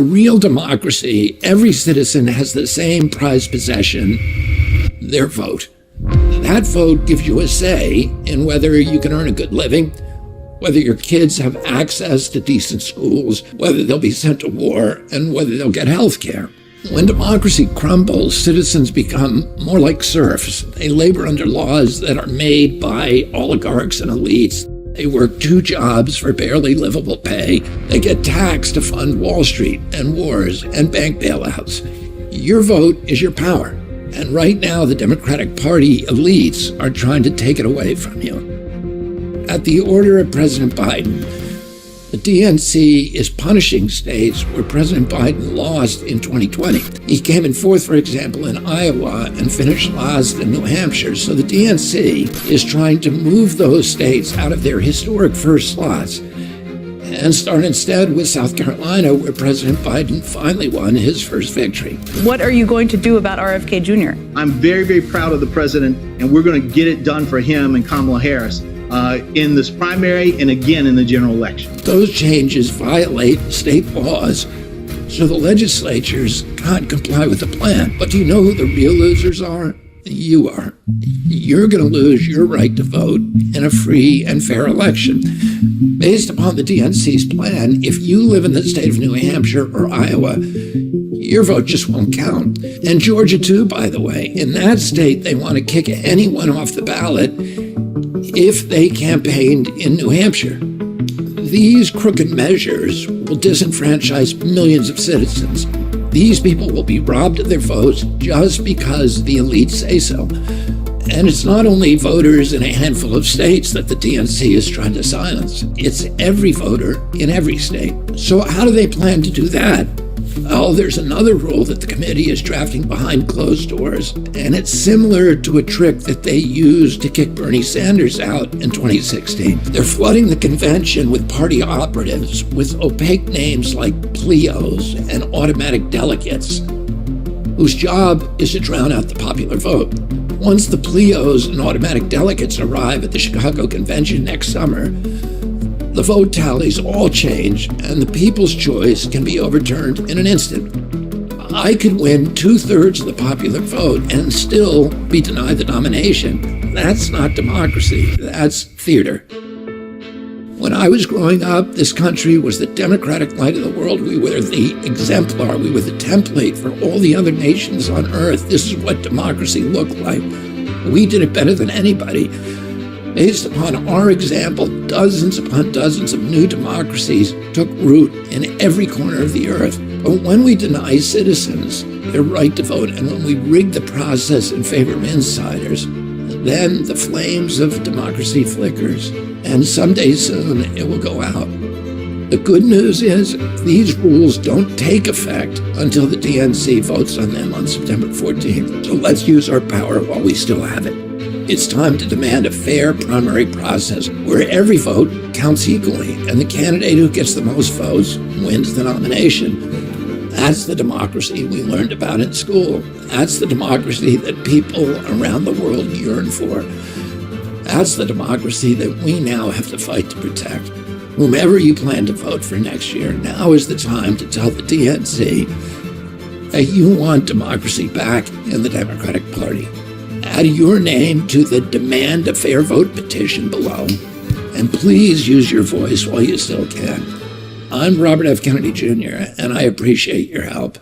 Real democracy, every citizen has the same prized possession, their vote. That vote gives you a say in whether you can earn a good living, whether your kids have access to decent schools, whether they'll be sent to war, and whether they'll get health care. When democracy crumbles, citizens become more like serfs. They labor under laws that are made by oligarchs and elites. They work 2 jobs for barely livable pay. They get taxed to fund Wall Street and wars and bank bailouts. Your vote is your power. And right now, the Democratic Party elites are trying to take it away from you. At the order of President Biden, the DNC is punishing states where President Biden lost in 2020. He came in 4th, for example, in Iowa and finished last in New Hampshire. So the DNC is trying to move those states out of their historic first slots and start instead with South Carolina, where President Biden finally won his first victory. What are you going to do about RFK Jr.? I'm very, very proud of the president, and we're going to get it done for him and Kamala Harris in this primary and again in the general election. Those changes violate state laws, so the legislatures can't comply with the plan. But do you know who the real losers are? You are. You're going to lose your right to vote in a free and fair election. Based upon the DNC's plan, if you live in the state of New Hampshire or Iowa, your vote just won't count. And Georgia too, by the way. In that state, they want to kick anyone off the ballot if they campaigned in New Hampshire. These crooked measures will disenfranchise millions of citizens. These people will be robbed of their votes just because the elites say so. And it's not only voters in a handful of states that the DNC is trying to silence. It's every voter in every state. So how do they plan to do that? Oh, there's another rule that the committee is drafting behind closed doors, and it's similar to a trick that they used to kick Bernie Sanders out in 2016. They're flooding the convention with party operatives with opaque names like pleos and automatic delegates, whose job is to drown out the popular vote. Once the pleos and automatic delegates arrive at the Chicago convention next summer, the vote tallies all change, and the people's choice can be overturned in an instant. I could win 2/3 of the popular vote and still be denied the nomination. That's not democracy. That's theater. When I was growing up, this country was the democratic light of the world. We were the exemplar. We were the template for all the other nations on earth. This is what democracy looked like. We did it better than anybody. Based upon our example, dozens upon dozens of new democracies took root in every corner of the earth. But when we deny citizens their right to vote, and when we rig the process in favor of insiders, then the flames of democracy flickers, and someday soon it will go out. The good news is these rules don't take effect until the DNC votes on them on September 14th. So let's use our power while we still have it. It's time to demand a fair primary process where every vote counts equally, and the candidate who gets the most votes wins the nomination. That's the democracy we learned about in school. That's the democracy that people around the world yearn for. That's the democracy that we now have to fight to protect. Whomever you plan to vote for next year, now is the time to tell the DNC that you want democracy back in the Democratic Party. Add your name to the Demand a Fair Vote petition below, and please use your voice while you still can. I'm Robert F. Kennedy Jr., and I appreciate your help.